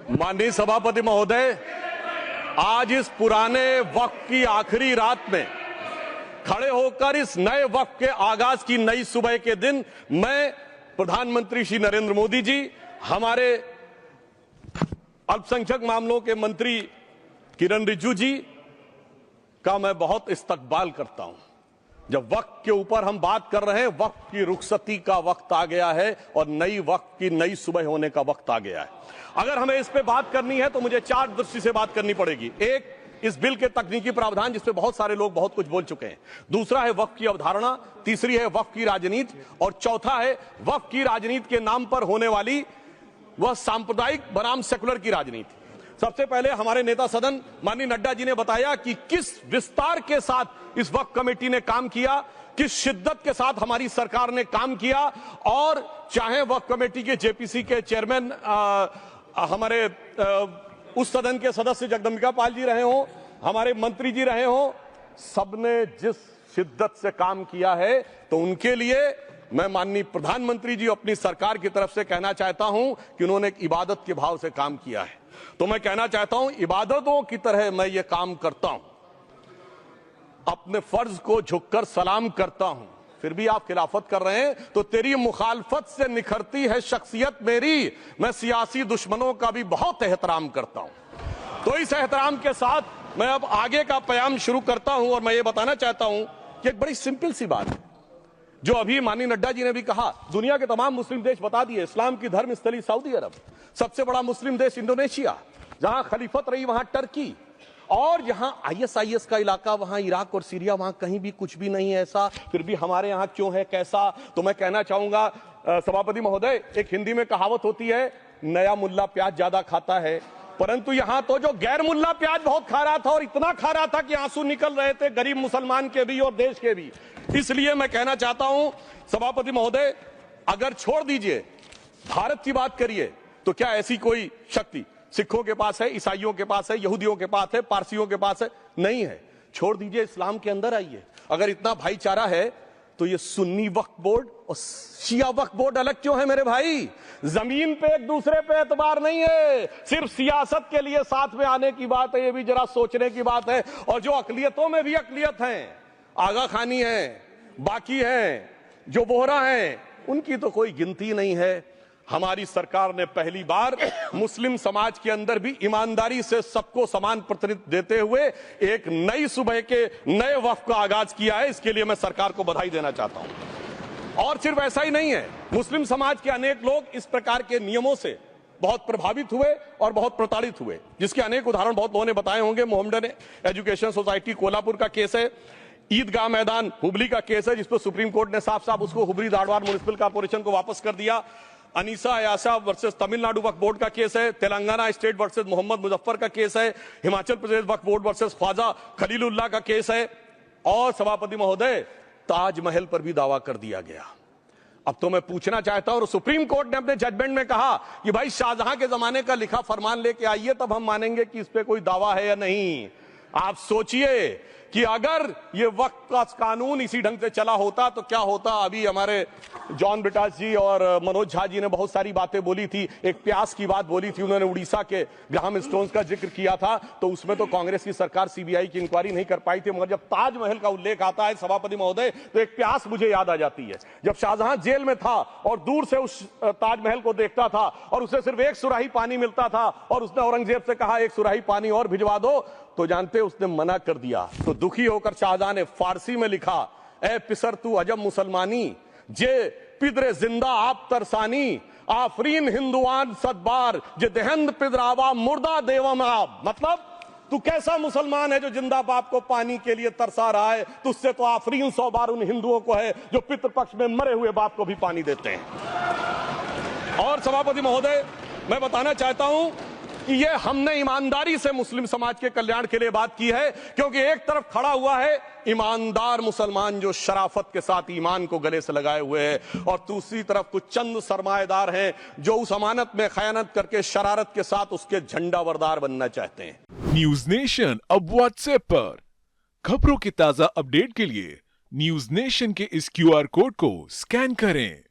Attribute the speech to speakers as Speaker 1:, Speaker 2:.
Speaker 1: माननीय सभापति महोदय, आज इस पुराने वक्त की आखिरी रात में खड़े होकर इस नए वक्त के आगाज की नई सुबह के दिन मैं प्रधानमंत्री श्री नरेंद्र मोदी जी, हमारे अल्पसंख्यक मामलों के मंत्री किरण रिजिजू जी का मैं बहुत इस्तकबाल करता हूं। जब वक्त के ऊपर हम बात कर रहे हैं, वक्त की रुखसती का वक्त आ गया है और नई वक्त की नई सुबह होने का वक्त आ गया है। अगर हमें इस पे बात करनी है तो मुझे चार दृष्टि से बात करनी पड़ेगी। एक, इस बिल के तकनीकी प्रावधान जिस पे बहुत सारे लोग बहुत कुछ बोल चुके हैं। दूसरा है वक्त की अवधारणा, तीसरी है वक्त की राजनीति और चौथा है वक्त की राजनीति के नाम पर होने वाली वह सांप्रदायिक बनाम सेकुलर की राजनीति। सबसे पहले हमारे नेता सदन माननीय नड्डा जी ने बताया कि किस विस्तार के साथ इस वक्त कमेटी ने काम किया, किस शिद्दत के साथ हमारी सरकार ने काम किया। और चाहे वक्त कमेटी के जेपीसी के चेयरमैन हमारे उस सदन के सदस्य जगदम्बिका पाल जी रहे हो, हमारे मंत्री जी रहे हो, सबने जिस शिद्दत से काम किया है तो उनके लिए मैं माननीय प्रधानमंत्री जी अपनी सरकार की तरफ से कहना चाहता हूं कि उन्होंने एक इबादत के भाव से काम किया है। तो मैं कहना चाहता हूं, इबादतों की तरह मैं ये काम करता हूं, अपने फर्ज को झुककर सलाम करता हूं, फिर भी आप खिलाफत कर रहे हैं तो तेरी मुखालफत से निखरती है शख्सियत मेरी। मैं सियासी दुश्मनों का भी बहुत एहतराम करता हूं। तो इस एहतराम के साथ मैं अब आगे का बयान शुरू करता हूं और मैं ये बताना चाहता हूं कि एक बड़ी सिंपल सी बात है जो अभी माननीय नड्डा जी ने भी कहा। दुनिया के तमाम मुस्लिम देश बता दिए, इस्लाम की धर्म स्थली सऊदी अरब, सबसे बड़ा मुस्लिम देश इंडोनेशिया, जहां खलीफत रही वहां टर्की, और जहां आईएसआईएस का इलाका वहां इराक और सीरिया, वहां कहीं भी कुछ भी नहीं है ऐसा, फिर भी हमारे यहां क्यों है कैसा। तो मैं कहना चाहूंगा सभापति महोदय, एक हिंदी में कहावत होती है, नया मुल्ला प्याज ज्यादा खाता है, परंतु यहां तो जो गैर मुल्ला प्याज बहुत खा रहा था और इतना खा रहा था कि आंसू निकल रहे थे गरीब मुसलमान के भी और देश के भी। इसलिए मैं कहना चाहता हूं सभापति महोदय, अगर छोड़ दीजिए भारत की बात करिए तो क्या ऐसी कोई शक्ति सिखों के पास है, ईसाइयों के पास है, यहूदियों के पास है, पारसियों के पास है? नहीं है। छोड़ दीजिए, इस्लाम के अंदर आइए। अगर इतना भाईचारा है तो ये सुन्नी वक्फ बोर्ड और शिया वक्फ बोर्ड अलग क्यों है मेरे भाई? जमीन पे एक दूसरे पे एतबार नहीं है, सिर्फ सियासत के लिए साथ में आने की बात है। ये भी जरा सोचने की बात है। और जो अकलियतों में भी अकलियत है, आगा खानी है, बाकी है, जो बोहरा है, उनकी तो कोई गिनती नहीं है। हमारी सरकार ने पहली बार मुस्लिम समाज के अंदर भी ईमानदारी से सबको समान प्रतिनिधित्व देते हुए एक नई सुबह के नए वक्त का आगाज किया है। इसके लिए मैं सरकार को बधाई देना चाहता हूं। और सिर्फ ऐसा ही नहीं है, मुस्लिम समाज के अनेक लोग इस प्रकार के नियमों से बहुत प्रभावित हुए और बहुत प्रताड़ित हुए, जिसके अनेक उदाहरण बहुत लोगों ने बताए होंगे। मोहम्मडन एजुकेशन सोसाइटी कोल्हापुर का केस है, ईदगाह मैदान हुबली का केस है, जिसपर सुप्रीम कोर्ट ने साफ साफ उसको हुबली धारवाड़ म्युनिसिपल कॉर्पोरेशन को वापस कर दिया। अनीसा अयाशा वर्सेस तमिलनाडु वक्फ बोर्ड का केस है, तेलंगाना स्टेट वर्सेस मोहम्मद मुजफ्फर का केस है, हिमाचल प्रदेश वक्फ बोर्ड वर्सेस ख्वाजा खलीलुल्लाह का केस है, और सभापति महोदय ताजमहल पर भी दावा कर दिया गया। अब तो मैं पूछना चाहता हूं, सुप्रीम कोर्ट ने अपने जजमेंट में कहा कि भाई शाहजहां के जमाने का लिखा फरमान लेके आइए, तब हम मानेंगे कि इस पे कोई दावा है या नहीं। आप सोचिए कि अगर ये वक्त का कानून इसी ढंग से चला होता तो क्या होता। अभी हमारे जॉन ब्रिटास जी और मनोज झा जी ने बहुत सारी बातें बोली थी। एक प्यास की बात बोली थी उन्होंने, उड़ीसा के ग्राहम स्टोन्स का जिक्र किया था, तो उसमें तो कांग्रेस की सरकार सीबीआई की इंक्वायरी नहीं कर पाई थी। मगर जब ताजमहल का उल्लेख आता है सभापति महोदय, तो एक प्यास मुझे याद आ जाती है। जब शाहजहां जेल में था और दूर से उस ताजमहल को देखता था और उसे सिर्फ एक सुराही पानी मिलता था और उसने औरंगजेब से कहा एक सुराही पानी और भिजवा दो, तो जानते उसने मना कर दिया। तो दुखी होकर शाहजहां ने फारसी में लिखा, ए पिसर तू अजब मुसलमानी, जे पिदरे जिंदा आप तरसानी, आफरीन हिंदुआन सदबार, जे देहंद पिदरावा मुर्दा देवम आप। मतलब तू कैसा मुसलमान है जो जिंदा बाप को पानी के लिए तरसा रहा है? तुझसे तो आफरीन 100 बार उन हिंदुओं को है जो पितृपक्ष में मरे हुए बाप को भी पानी देते हैं। और सभापति महोदय, मैं बताना चाहता हूं कि ये हमने ईमानदारी से मुस्लिम समाज के कल्याण के लिए बात की है, क्योंकि एक तरफ खड़ा हुआ है ईमानदार मुसलमान जो शराफत के साथ ईमान को गले से लगाए हुए हैं, और दूसरी तरफ कुछ चंद सरमाएदार हैं जो उस अमानत में खयानत करके शरारत के साथ उसके झंडावरदार बनना चाहते हैं।
Speaker 2: न्यूज नेशन अब व्हाट्सएप पर खबरों के ताजा अपडेट के लिए न्यूज नेशन के इस क्यूआर कोड को स्कैन करें।